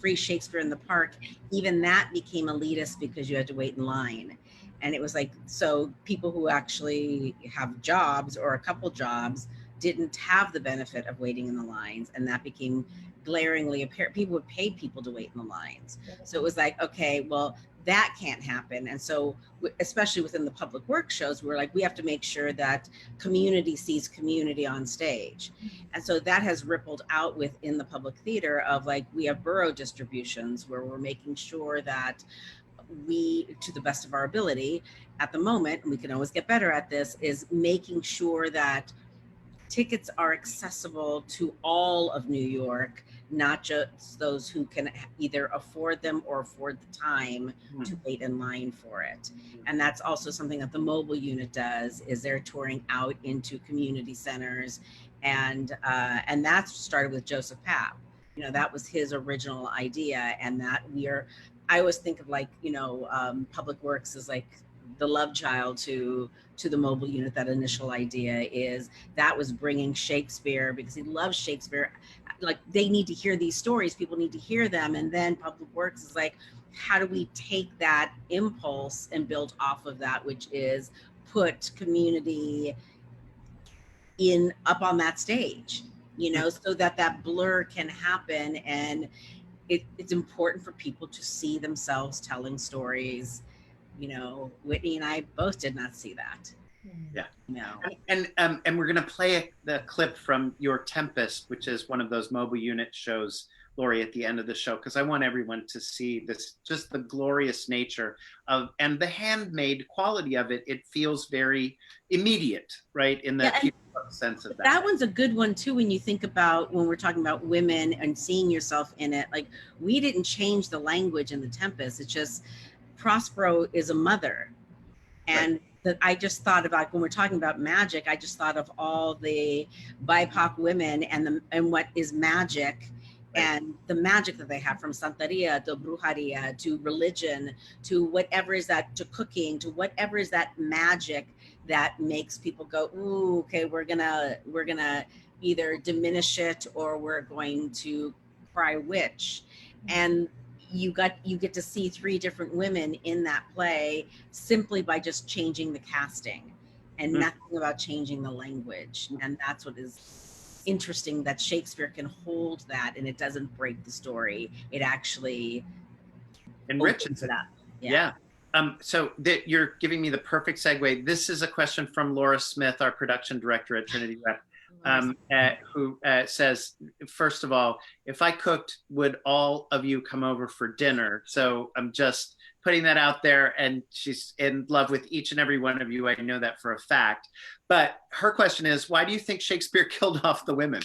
free Shakespeare in the Park, even that became elitist because you had to wait in line. And it was like, so people who actually have jobs or a couple jobs didn't have the benefit of waiting in the lines. And that became glaringly apparent. People would pay people to wait in the lines. So it was like, okay, well, that can't happen. And so, especially within the public work shows, we're like, we have to make sure that community sees community on stage. And so that has rippled out within the public theater of like, we have borough distributions where we're making sure that we, to the best of our ability at the moment, and we can always get better at this, is making sure that tickets are accessible to all of New York, not just those who can either afford them or afford the time to wait in line for it. And that's also something that the mobile unit does, is they're touring out into community centers. And that's started with Joseph Papp. That was his original idea. And that I always think of like, Public Works is like the love child to the mobile unit. That initial idea is that was bringing Shakespeare, because he loves Shakespeare. Like, they need to hear these stories, people need to hear them. And then Public Works is like, how do we take that impulse and build off of that, which is put community up on that stage, so that blur can happen. And it's important for people to see themselves telling stories. Whitney and I both did not see that. Yeah. No. And we're going to play the clip from Your Tempest, which is one of those mobile unit shows, Laurie, at the end of the show, because I want everyone to see this, just the glorious nature of, and the handmade quality of it. It feels very immediate, right? In the sense of that. That one's a good one too, when you think about, when we're talking about women and seeing yourself in it. Like, we didn't change the language in The Tempest. It's just, Prospero is a mother. And that I just thought about, when we're talking about magic, I just thought of all the BIPOC women and what is magic, and the magic that they have, from Santeria to Brujeria to religion to whatever is that, to cooking, to whatever is that magic that makes people go, ooh, okay, we're gonna either diminish it or we're going to cry witch. And you get to see 3 different women in that play simply by just changing the casting, and nothing about changing the language. And that's what is interesting, that Shakespeare can hold that and it doesn't break the story. It actually enriches it. Yeah. So you're giving me the perfect segue. This is a question from Laura Smith, our production director at Trinity Rep. who says, first of all, if I cooked, would all of you come over for dinner? So I'm just putting that out there, and she's in love with each and every one of you. I know that for a fact. But her question is, why do you think Shakespeare killed off the women?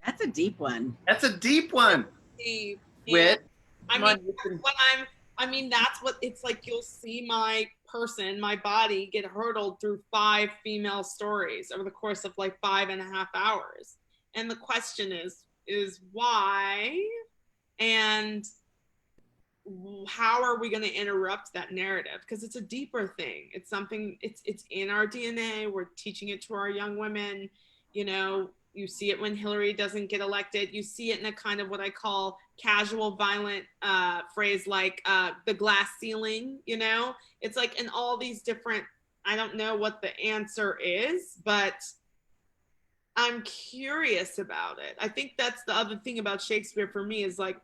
That's a deep one. That's a deep one. Deep. Whit, I mean, that's what it's like. You'll see my person, my body get hurdled through 5 female stories over the course of like 5.5 hours. And the question is why? And how are we going to interrupt that narrative? Because it's a deeper thing. It's something, it's in our DNA. We're teaching it to our young women. You know, you see it when Hillary doesn't get elected. You see it in a kind of what I call casual, violent phrase like the glass ceiling, you know? It's like in all these different, I don't know what the answer is, but I'm curious about it. I think that's the other thing about Shakespeare for me is like,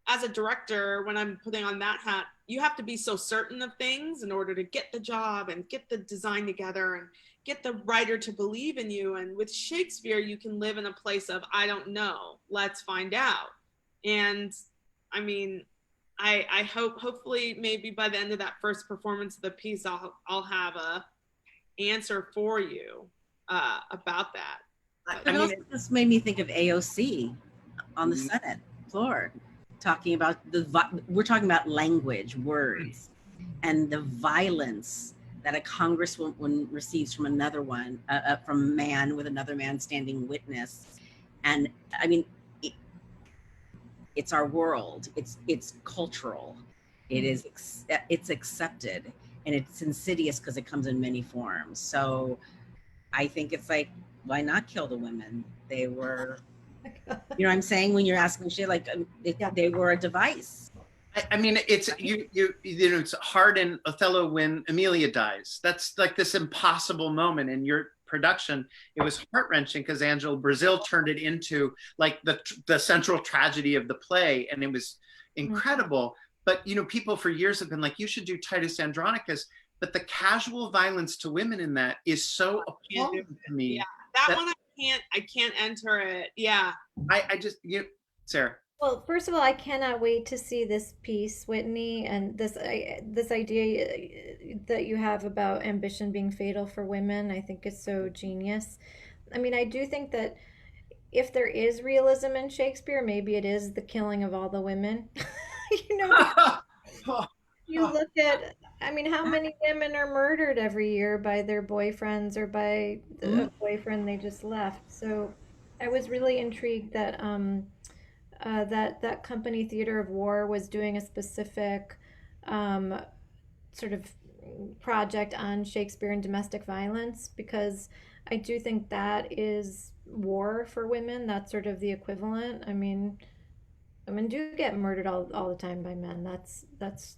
as a director, when I'm putting on that hat, you have to be so certain of things in order to get the job and get the design together and get the writer to believe in you. And with Shakespeare, you can live in a place of, I don't know, let's find out. And I mean, I hopefully maybe by the end of that first performance of the piece, I'll have a answer for you about that. But also this made me think of AOC on the Senate floor, talking about we're talking about language, words, and the violence that a congresswoman receives from another one, from a man with another man standing witness. And I mean, it's our world. It's cultural. It's accepted, and it's insidious because it comes in many forms. So I think it's like, why not kill the women? They were, you know what I'm saying? When you're asking shit, like they were a device. I mean, it's you know, it's hard in Othello when Emilia dies. That's like this impossible moment in your production. It was heart-wrenching because Angela Brazil turned it into like the central tragedy of the play, and it was incredible. But you know, people for years have been like, you should do Titus Andronicus. But the casual violence to women in that is so appalling to me. Yeah, that one I can't enter it. Yeah. I just, Sarah. Well, first of all, I cannot wait to see this piece, Whitney, and this idea that you have about ambition being fatal for women. I think is so genius. I mean, I do think that if there is realism in Shakespeare, maybe it is the killing of all the women. You know, you look at, I mean, how many women are murdered every year by their boyfriends or by the boyfriend they just left? So I was really intrigued that that Company Theater of War was doing a specific sort of project on Shakespeare and domestic violence, because I do think that is war for women. That's sort of the equivalent. I mean, women do get murdered all the time by men. That's that's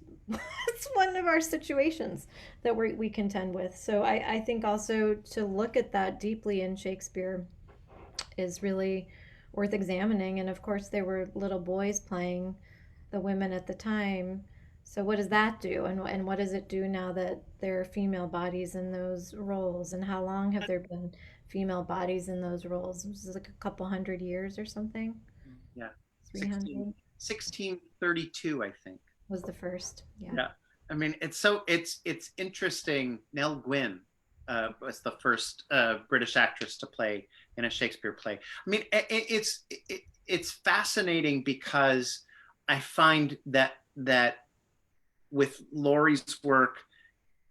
one of our situations that we contend with. So I think also to look at that deeply in Shakespeare is really worth examining. And of course, there were little boys playing the women at the time. So what does that do? And what does it do now that there are female bodies in those roles? And how long have there been female bodies in those roles? This is like a couple hundred years or something? Yeah. 300? 1632, I think. Was the first. Yeah. I mean, it's interesting. Nell Gwyn was the first British actress to play in a Shakespeare play. I mean, it's fascinating because I find that with Laurie's work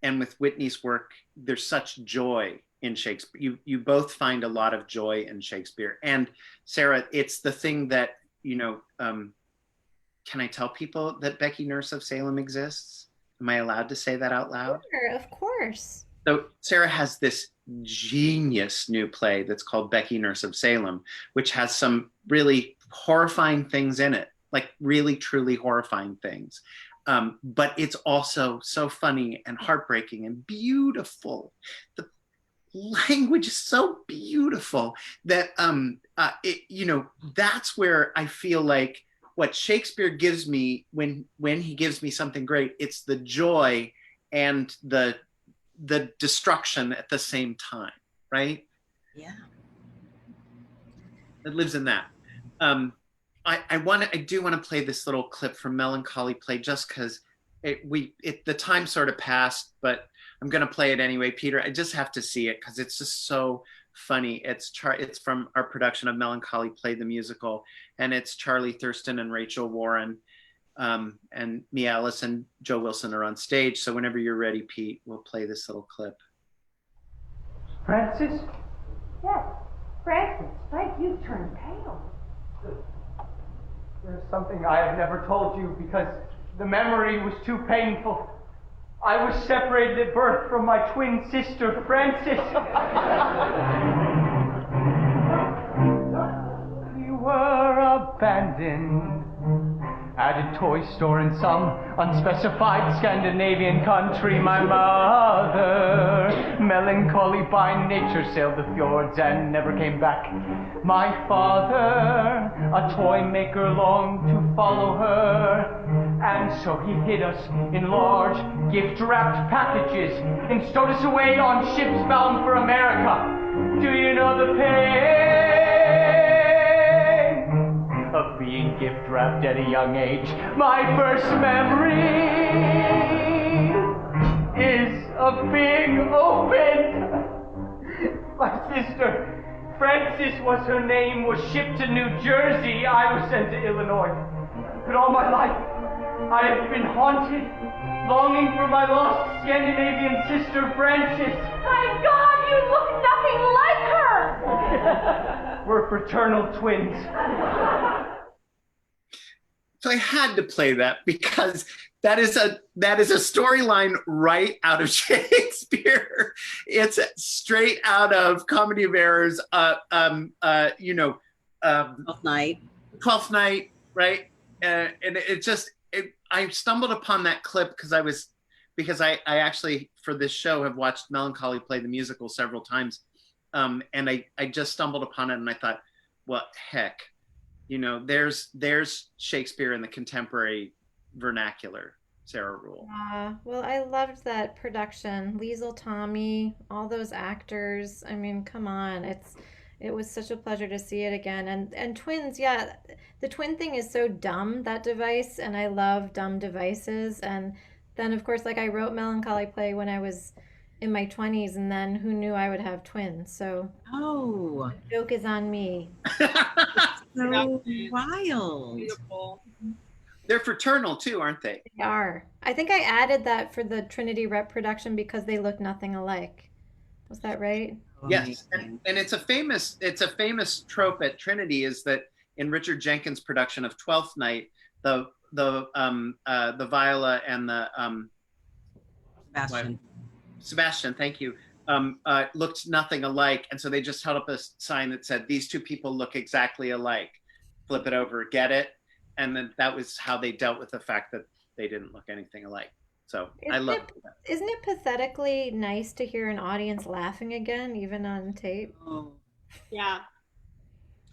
and with Whitney's work, there's such joy in Shakespeare. You both find a lot of joy in Shakespeare. And Sarah, it's the thing that, you know, can I tell people that Becky Nurse of Salem exists? Am I allowed to say that out loud? Sure, of course. So Sarah has this genius new play that's called Becky Nurse of Salem, which has some really horrifying things in it, like really, truly horrifying things. But it's also so funny and heartbreaking and beautiful. The language is so beautiful that, you know, that's where I feel like what Shakespeare gives me when he gives me something great, it's the joy and the the destruction at the same time, right? Yeah. It lives in that. I do want to play this little clip from Melancholy Play just because the time sort of passed, but I'm going to play it anyway. Peter, I just have to see it because it's just so funny. It's from our production of Melancholy Play the musical, and it's Charlie Thurston and Rachel Warren, and me, Alice, and Joe Wilson are on stage. So whenever you're ready, Pete, we'll play this little clip. Francis? Yes, Francis, Frank, you've turned pale. There's something I have never told you because the memory was too painful. I was separated at birth from my twin sister, Francis. We were abandoned at a toy store in some unspecified Scandinavian country. My mother, melancholy by nature, sailed the fjords and never came back. My father, a toy maker, longed to follow her, and so he hid us in large gift-wrapped packages and stowed us away on ships bound for America. Do you know the pain of being gift-wrapped at a young age? My first memory is of being opened. My sister, Frances was her name, was shipped to New Jersey. I was sent to Illinois. But all my life, I have been haunted, longing for my lost Scandinavian sister, Frances. My God, you look nothing like her! We're fraternal twins. So I had to play that because that is a storyline right out of Shakespeare. It's straight out of Comedy of Errors. Twelfth Night. Twelfth Night, right? And I stumbled upon that clip because I actually for this show have watched Melancholy Play the musical several times, and I just stumbled upon it and I thought, what heck, there's Shakespeare in the contemporary vernacular. Sarah Ruhl. Well, I loved that production. Liesl Tommy, all those actors. I mean, come on. It was such a pleasure to see it again. And twins, yeah, the twin thing is so dumb, that device, and I love dumb devices. And then, of course, like I wrote Melancholy Play when I was in my 20s, and then who knew I would have twins? So Oh, the joke is on me. so wild. Beautiful. They're fraternal too, aren't they? They are. I think I added that for the Trinity Rep production because they look nothing alike. Was that right? Yes, and it's a famous trope at Trinity is that in Richard Jenkins' production of Twelfth Night, the viola and the Sebastian, thank you, looked nothing alike, and so they just held up a sign that said, "These two people look exactly alike." Flip it over, get it? And then that was how they dealt with the fact that they didn't look anything alike. So I love that. Isn't it pathetically nice to hear an audience laughing again, even on tape? Oh. Yeah.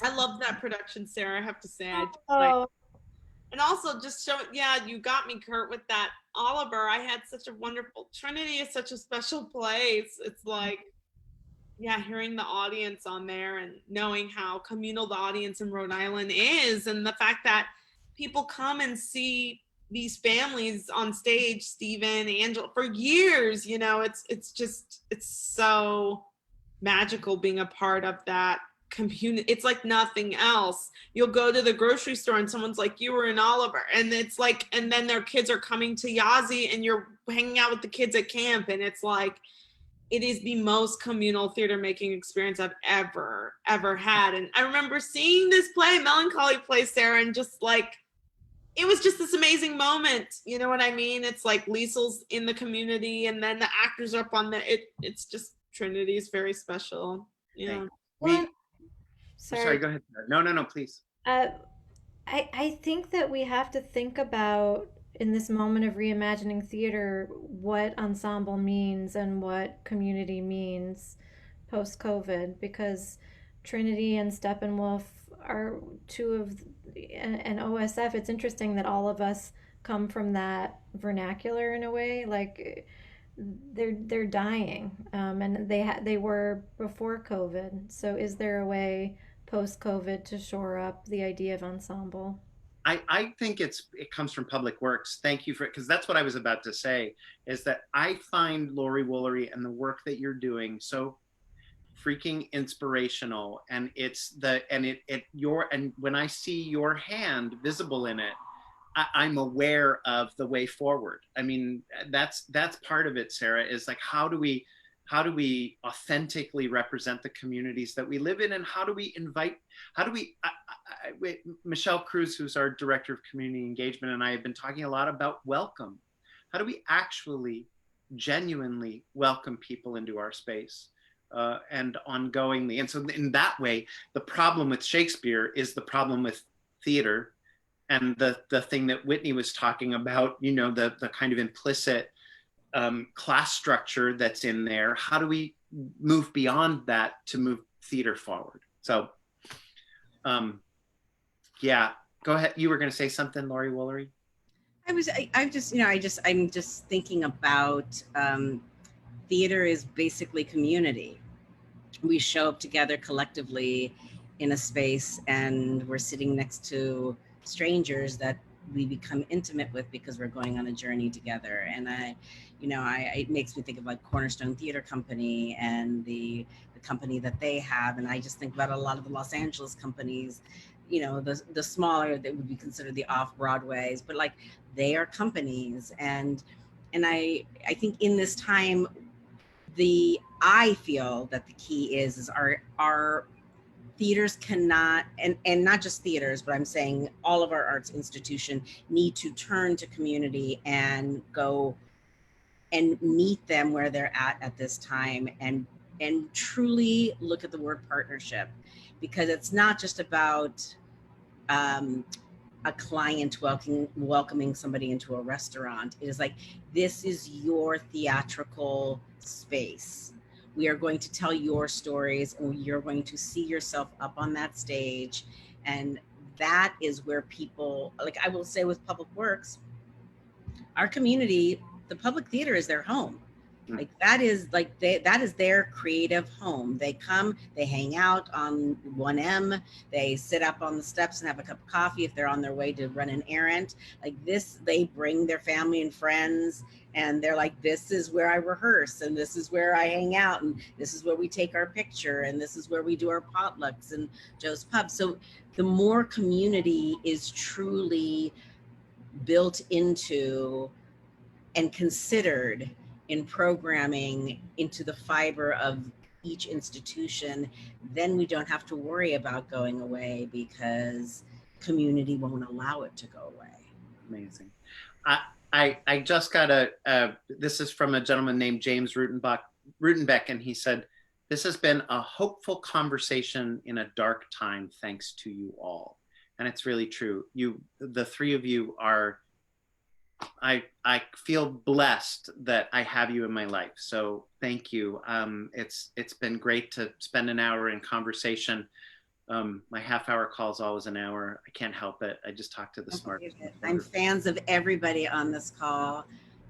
I love that production, Sarah, I have to say. And also just you got me, Curt, with that Oliver. I had such a wonderful, Trinity is such a special place. It's like, hearing the audience on there and knowing how communal the audience in Rhode Island is, and the fact that people come and see these families on stage, Stephen, Angela, for years, it's so magical being a part of that community. It's like nothing else. You'll go to the grocery store and someone's like, you were in Oliver, and it's like, and then their kids are coming to Yazzie and you're hanging out with the kids at camp, and it's like, it is the most communal theater making experience I've ever had. And I remember seeing this play, Melancholy Play, Sarah, and just like, it was just this amazing moment. You know what I mean? It's like Liesl's in the community and then the actors are up on it's just, Trinity is very special. Sorry, go ahead. No, please. I think that we have to think about, in this moment of reimagining theater, what ensemble means and what community means post-COVID, because Trinity and Steppenwolf are two of, and OSF, it's interesting that all of us come from that vernacular in a way. Like, they're dying, and they were before COVID. So is there a way post COVID to shore up the idea of ensemble? I think it comes from Public Works. Thank you for it, because that's what I was about to say, is that I find Lorie Woolery and the work that you're doing so freaking inspirational. And and when I see your hand visible in it, I'm aware of the way forward. I mean, that's part of it, Sarah, is like, how do we authentically represent the communities that we live in, and Michelle Cruz, who's our director of community engagement, and I have been talking a lot about welcome. How do we actually genuinely welcome people into our space, and ongoingly? And so in that way, the problem with Shakespeare is the problem with theater, and the thing that Whitney was talking about, the kind of implicit class structure that's in there. How do we move beyond that to move theater forward? So, yeah, go ahead. You were going to say something, Lorie Woolery? I'm just thinking about theater is basically community. We show up together collectively in a space, and we're sitting next to strangers that we become intimate with because we're going on a journey together. And it makes me think of like Cornerstone Theater Company and the company that they have. And I just think about a lot of the Los Angeles companies, the smaller that would be considered the off-Broadways, but like they are companies. And I think in this time, I feel that the key is our theaters cannot, and not just theaters, but I'm saying all of our arts institution need to turn to community and go and meet them where they're at this time, and truly look at the word partnership, because it's not just about a client welcoming somebody into a restaurant. It is like, this is your theatrical space. We are going to tell your stories, and you're going to see yourself up on that stage. And that is where people, like I will say with Public Works, our community, the public theater is their home. Like that is their creative home. They come, they hang out on 1M, they sit up on the steps and have a cup of coffee if they're on their way to run an errand. Like this, they bring their family and friends, and they're like, this is where I rehearse, and this is where I hang out, and this is where we take our picture, and this is where we do our potlucks and Joe's Pub. So the more community is truly built into and considered in programming into the fiber of each institution, then we don't have to worry about going away, because community won't allow it to go away. Amazing. I just got this is from a gentleman named James Rutenbeck, and he said, this has been a hopeful conversation in a dark time, thanks to you all. And it's really true. The three of you are, I feel blessed that I have you in my life. So thank you. It's been great to spend an hour in conversation. My half-hour call is always an hour. I can't help it. I just talk to the smart. I'm fans of everybody on this call.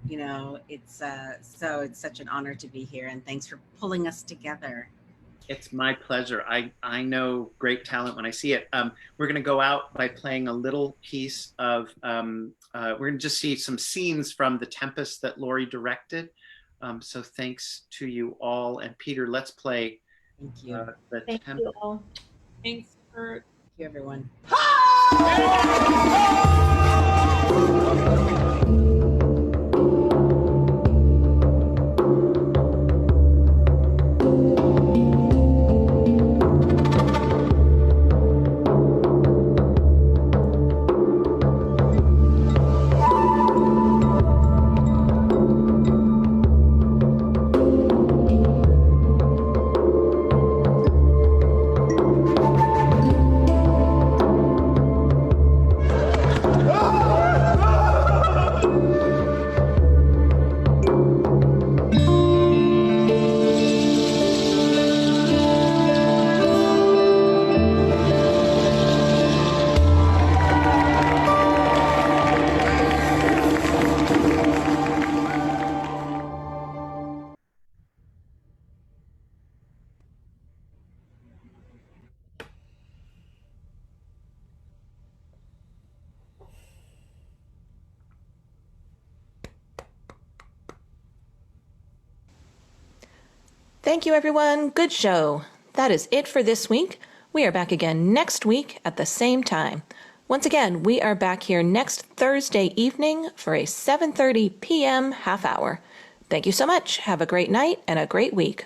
It's such an honor to be here, and thanks for pulling us together. It's my pleasure. I know great talent when I see it. We're going to go out by playing a little piece of, we're going to just see some scenes from The Tempest that Lorie directed. So thanks to you all. And Peter, let's play Thank you. The Thank Tempest. you all. Thanks, Curt. Thank you, everyone. Ah! Thank you, everyone. Good show. That is it for this week. We are back again next week at the same time. Once again, we are back here next Thursday evening for a 7:30 p.m. half hour. Thank you so much. Have a great night and a great week.